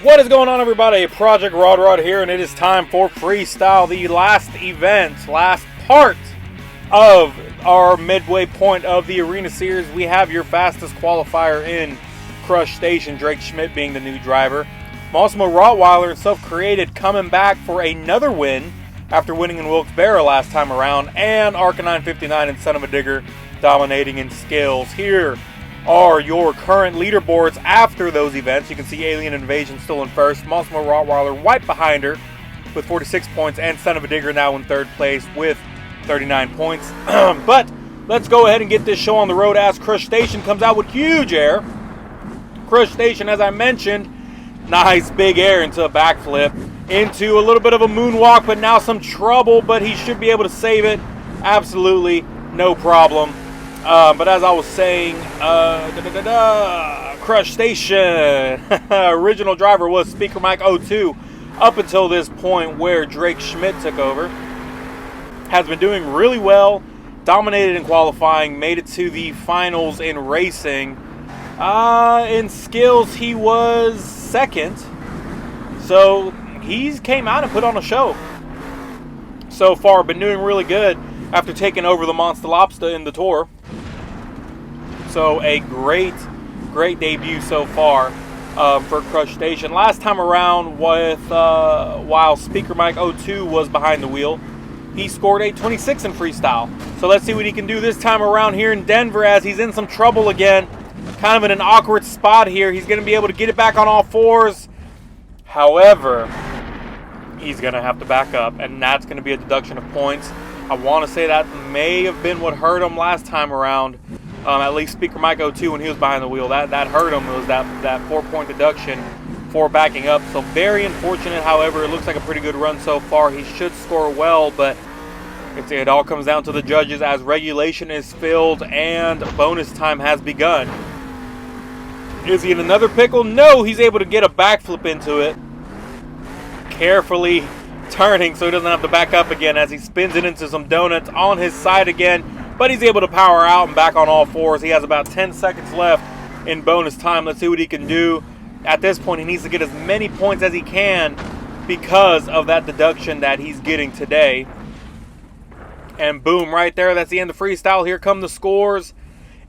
What is going on, everybody? Project Rod here, and it is time for Freestyle, the last event, last part of our midway point of the Arena Series. We have your fastest qualifier in Crush Station, Drake Schmidt being the new driver. Massimo Rottweiler and Self-Created coming back for another win after winning in Wilkes-Barre last time around, and Arcanine 59 and Son of a Digger dominating in skills. Here are your current leaderboards after those events. You can see Alien Invasion still in first, Massimo Rottweiler right behind her with 46 points, and Son of a Digger now in third place with 39 points. But let's go ahead and get this show on the road as Crush Station comes out with huge air. Crush Station, as I mentioned, nice big air into a backflip, into a little bit of a moonwalk, but now some trouble, but he should be able to save it. Absolutely no problem. But as I was saying, Crush Station, original driver was Speaker Mike 02 up until this point where Drake Schmidt took over. Has been doing really well, dominated in qualifying, made it to the finals in racing. In skills, he was second, so he's came out and put on a show. So far, been doing really good after taking over the Monster Lobster in the Tour. So a great debut so far for Crush Station. Last time around, while Speaker Mike 02 was behind the wheel, he scored a 26 in Freestyle. So let's see what he can do this time around here in Denver, as he's in some trouble again. Kind of in an awkward spot here. He's going to be able to get it back on all fours. However, he's going to have to back up, and that's going to be a deduction of points. I want to say that may have been what hurt him last time around. At least Speaker Mike 02 when he was behind the wheel. That hurt him. It was that 4-point deduction for backing up. So very unfortunate. However, it looks like a pretty good run so far. He should score well, but it all comes down to the judges as regulation is filled and bonus time has begun. Is he in another pickle? No, he's able to get a backflip into it. Carefully turning so he doesn't have to back up again as he spins it into some donuts on his side again. But he's able to power out and back on all fours. He has about 10 seconds left in bonus time. Let's see what he can do. At this point, he needs to get as many points as he can because of that deduction that he's getting today. And boom, right there, that's the end of Freestyle. Here come the scores.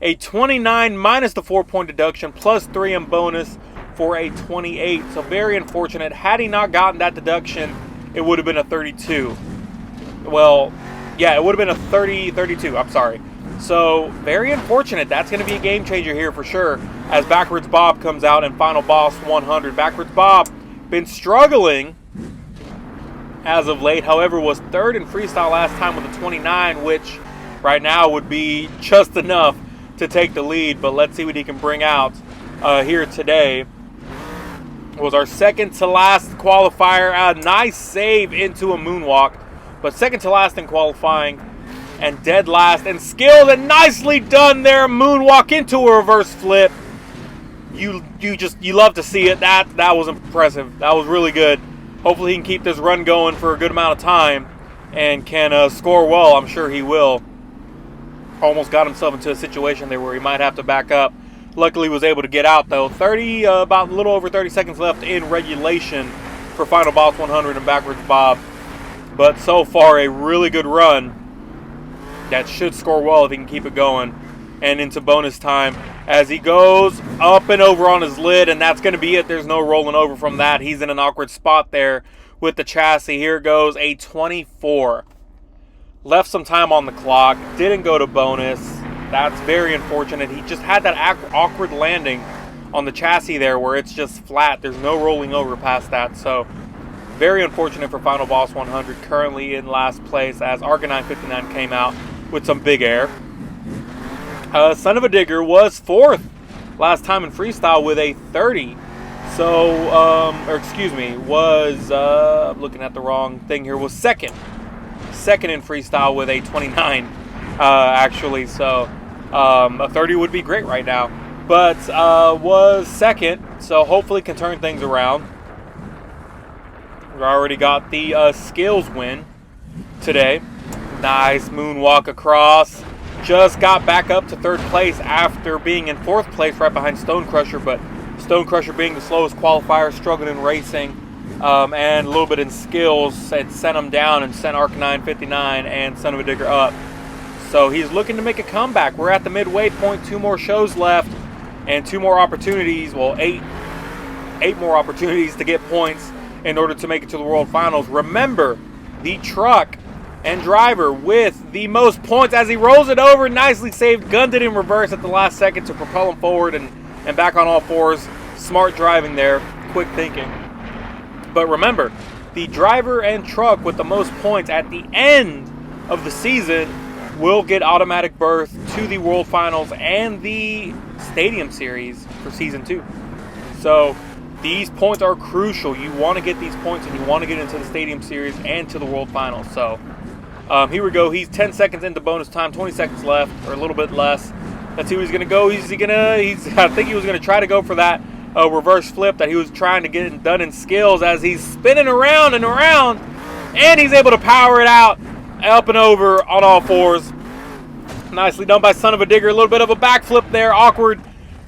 A 29 minus the 4-point deduction, plus 3 in bonus for a 28. So very unfortunate. Had he not gotten that deduction, it would have been a 32. Well, yeah, it would have been a 32. I'm sorry. So very unfortunate. That's going to be a game changer here for sure as Backwards Bob comes out in Final Boss 100. Backwards Bob been struggling as of late. However, was third in Freestyle last time with a 29, which right now would be just enough to take the lead. But let's see what he can bring out here today. Was our second to last qualifier. A nice save into a moonwalk, but second to last in qualifying and dead last in skilled, and nicely done there. Moonwalk into a reverse flip. You love to see it. That was impressive. That was really good. Hopefully he can keep this run going for a good amount of time and can score well. I'm sure he will. Almost got himself into a situation there where he might have to back up. Luckily was able to get out though. About a little over 30 seconds left in regulation for Final Boss 100 and Backwards Bob. But so far, a really good run that should score well if he can keep it going. And into bonus time as he goes up and over on his lid, and that's going to be it. There's no rolling over from that. He's in an awkward spot there with the chassis. Here goes a 24. Left some time on the clock. Didn't go to bonus. That's very unfortunate. He just had that awkward landing on the chassis there where it's just flat. There's no rolling over past that. So very unfortunate for Final Boss 100, currently in last place as Arcanine 59 came out with some big air. Son of a Digger was fourth last time in Freestyle with a 30. So, I'm looking at the wrong thing here, was second. Second in Freestyle with a 29, actually. So, a 30 would be great right now. But was second, so hopefully can turn things around. We already got the skills win today. Nice moonwalk across. Just got back up to third place after being in fourth place right behind Stone Crusher, but Stone Crusher being the slowest qualifier, struggling in racing, and a little bit in skills, had sent him down and sent Arcanine 59 and Son of a Digger up. So he's looking to make a comeback. We're at the midway point, 2 more shows left, and 2 more opportunities, well, 8 more opportunities to get points in order to make it to the World Finals. Remember, the truck and driver with the most points as he rolls it over, nicely saved, gunned it in reverse at the last second to propel him forward and back on all fours. Smart driving there, quick thinking. But remember, the driver and truck with the most points at the end of the season will get automatic berth to the World Finals and the Stadium Series for Season 2. So these points are crucial. You want to get these points and you want to get into the Stadium Series and to the World Finals. So here we go. He's 10 seconds into bonus time, 20 seconds left, or a little bit less. Let's see where he's going to go. I think he was going to try to go for that reverse flip that he was trying to get done in skills as he's spinning around and around, and he's able to power it out up and over on all fours. Nicely done by Son of a Digger. A little bit of a backflip there, awkward,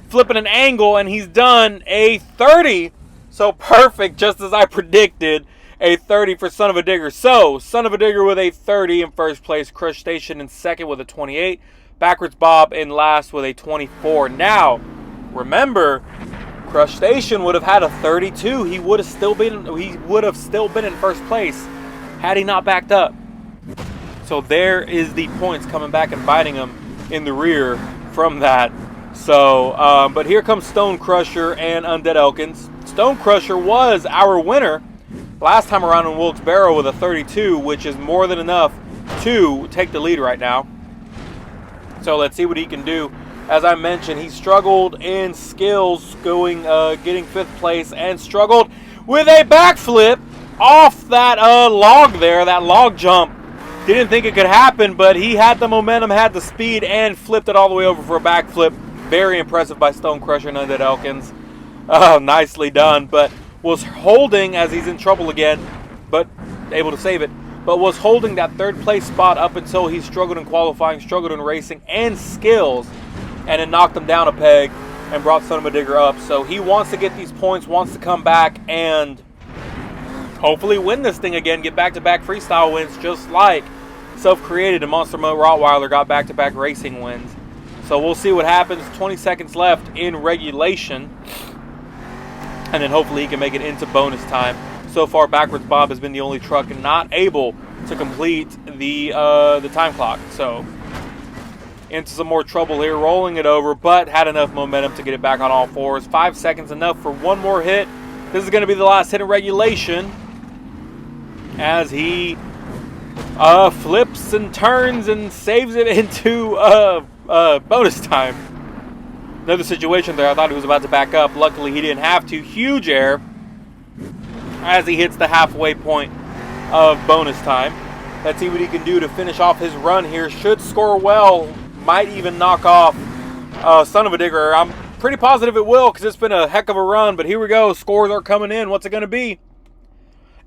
flipping an angle, and he's done a 30. So perfect, just as I predicted, a 30 for Son of a Digger. So Son of a Digger with a 30 in first place, Crush Station in second with a 28, Backwards Bob in last with a 24. Now, remember, Crush Station would have had a 32. He would have still been in first place had he not backed up. So there is the points coming back and biting him in the rear from that. So, but here comes Stone Crusher and Undead Elkins. Stone Crusher was our winner last time around in Wilkes-Barre with a 32, which is more than enough to take the lead right now. So let's see what he can do. As I mentioned, he struggled in skills, getting 5th place, and struggled with a backflip off that log there, that log jump. Didn't think it could happen, but he had the momentum, had the speed, and flipped it all the way over for a backflip. Very impressive by Stone Crusher and Undead Elkins. Nicely done, but was holding as he's in trouble again, but able to save it. But was holding that 3rd place spot up until he struggled in qualifying, struggled in racing and skills, and it knocked him down a peg and brought Son of a Digger up. So he wants to get these points, wants to come back and hopefully win this thing again, get back-to-back freestyle wins, just like Self-Created and Monster Mode Rottweiler got back-to-back racing wins. So we'll see what happens. 20 seconds left in regulation, and then hopefully he can make it into bonus time. So far, Backwards Bob has been the only truck not able to complete the time clock. So into some more trouble here, rolling it over, but had enough momentum to get it back on all fours. 5 seconds enough for one more hit. This is going to be the last hit in regulation as he flips and turns and saves it into bonus time. Another situation there, I thought he was about to back up. Luckily, he didn't have to. Huge air as he hits the halfway point of bonus time. Let's see what he can do to finish off his run here. Should score well. Might even knock off Son of a Digger. I'm pretty positive it will because it's been a heck of a run. But here we go. Scores are coming in. What's it going to be?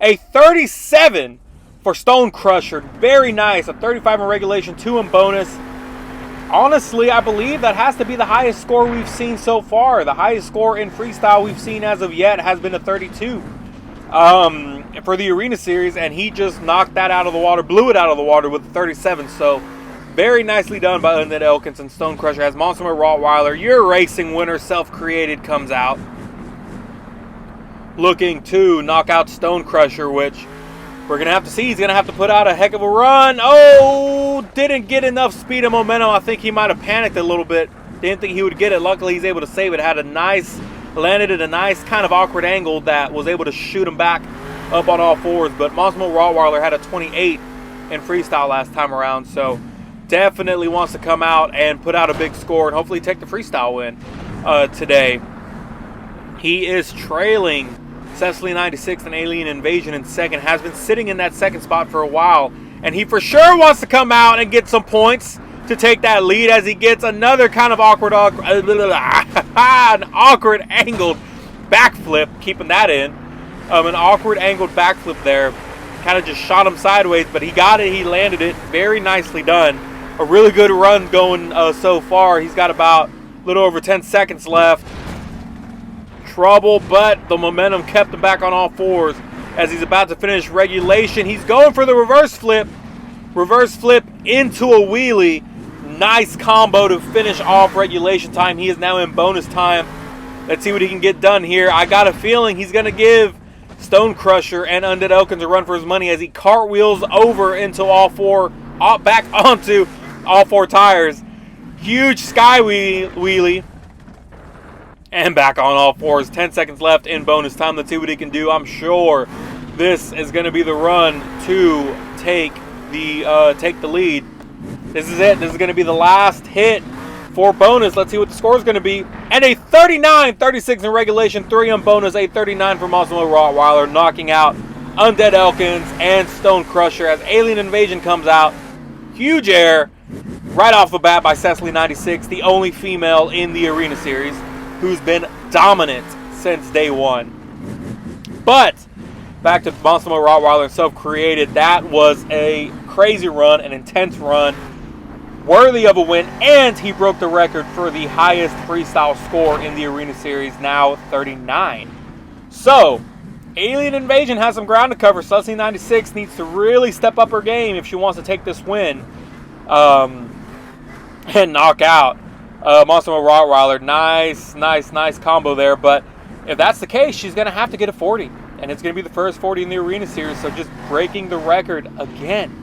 A 37 for Stone Crusher. Very nice. A 35 in regulation, 2 in bonus. Honestly, I believe that has to be the highest score we've seen so far. The highest score in freestyle we've seen as of yet has been a 32 for the Arena Series, and he just knocked that out of the water, blew it out of the water with a 37. So very nicely done by Undead Elkins and Stone Crusher as Monster Mode Rottweiler, your racing winner, Self-Created, comes out. Looking to knock out Stone Crusher, which we're going to have to see. He's going to have to put out a heck of a run. Oh, didn't get enough speed and momentum. I think he might have panicked a little bit. Didn't think he would get it. Luckily, he's able to save it. Landed at a nice kind of awkward angle that was able to shoot him back up on all fours. But Monster Mode Rottweiler had a 28 in freestyle last time around. So definitely wants to come out and put out a big score and hopefully take the freestyle win today. He is trailing Cecily 96 and Alien Invasion in second. Has been sitting in that second spot for a while. And he for sure wants to come out and get some points to take that lead as he gets another kind of awkward an awkward angled backflip, keeping that in. An awkward angled backflip there. Kind of just shot him sideways, but he got it. He landed it. Very nicely done. A really good run going so far. He's got about a little over 10 seconds left. trouble, but the momentum kept him back on all fours as he's about to finish regulation. He's going for the reverse flip into a wheelie. Nice combo to finish off regulation time. He is now in bonus time. Let's see what he can get done here. I got a feeling he's going to give Stone Crusher and Undead Elkins a run for his money as he cartwheels over into back onto all four tires. Huge sky wheelie. And back on all fours. 10 seconds left in bonus time. Let's see what he can do. I'm sure this is going to be the run to take the lead. This is it. This is going to be the last hit for bonus. Let's see what the score is going to be. And a 39-36 in regulation, 3 on bonus, a 39 for Massimo Rottweiler, knocking out Undead Elkins and Stone Crusher as Alien Invasion comes out. Huge air right off the bat by S1E3, the only female in the Arena Series who's been dominant since day one. But back to Massimo Rottweiler and Self-Created. That was a crazy run, an intense run, worthy of a win, and he broke the record for the highest freestyle score in the Arena Series, now 39. So, Alien Invasion has some ground to cover. S1E3 needs to really step up her game if she wants to take this win and knock out Massimo Rottweiler. Nice combo there, but if that's the case, she's going to have to get a 40, and it's going to be the first 40 in the Arena Series, so just breaking the record again.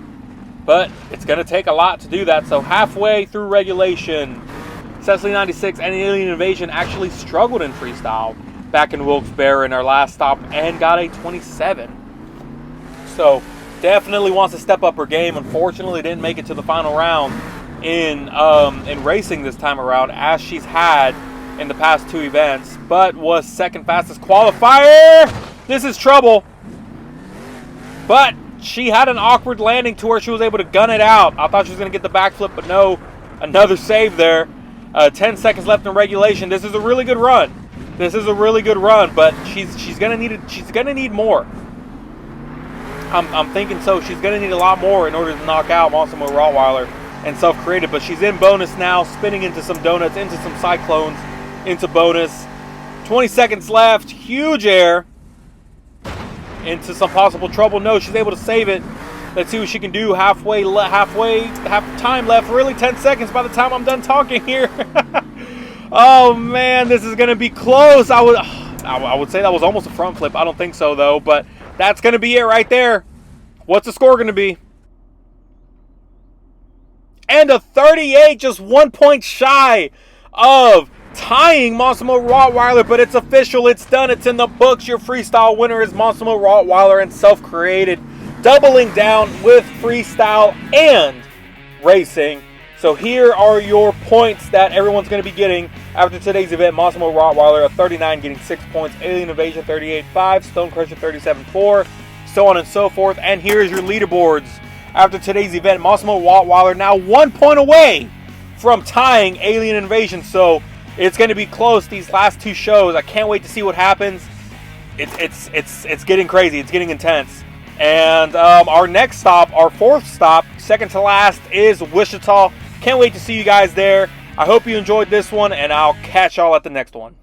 But it's going to take a lot to do that. So halfway through regulation, S1E3 and Alien Invasion actually struggled in freestyle back in Wilkes-Barre in our last stop and got a 27. So definitely wants to step up her game. Unfortunately, didn't make it to the final round in racing this time around, as she's had in the past 2 events, but was second fastest qualifier. This is trouble. But she had an awkward landing to where she was able to gun it out. I thought she was going to get the backflip, but no. Another save there. 10 seconds left in regulation. This is a really good run. But she's going to need more. I'm thinking so. She's going to need a lot more in order to knock out Massimo Rottweiler and Self-Created. But she's in bonus now, spinning into some donuts, into some cyclones, into bonus. 20 seconds left. Huge air into some possible trouble. No, she's able to save it. Let's see what she can do. Half time left. Really 10 seconds by the time I'm done talking here. Oh man, this is gonna be close. I would say that was almost a front flip. I don't think so though, but that's gonna be it right there. What's the score gonna be? And a 38, just 1 point shy of tying Massimo Rottweiler, but it's official, it's done, it's in the books. Your freestyle winner is Massimo Rottweiler and Self-Created, doubling down with freestyle and racing. So here are your points that everyone's going to be getting after today's event. Massimo Rottweiler at 39, getting 6 points. Alien Invasion 38.5, Stone Crusher 37.4, so on and so forth. And here's your leaderboards after today's event. Massimo Rottweiler now 1 point away from tying Alien Invasion. So it's going to be close these last 2 shows. I can't wait to see what happens. It's getting crazy. It's getting intense. And our next stop, our 4th stop, second to last, is Wichita. Can't wait to see you guys there. I hope you enjoyed this one, and I'll catch y'all at the next one.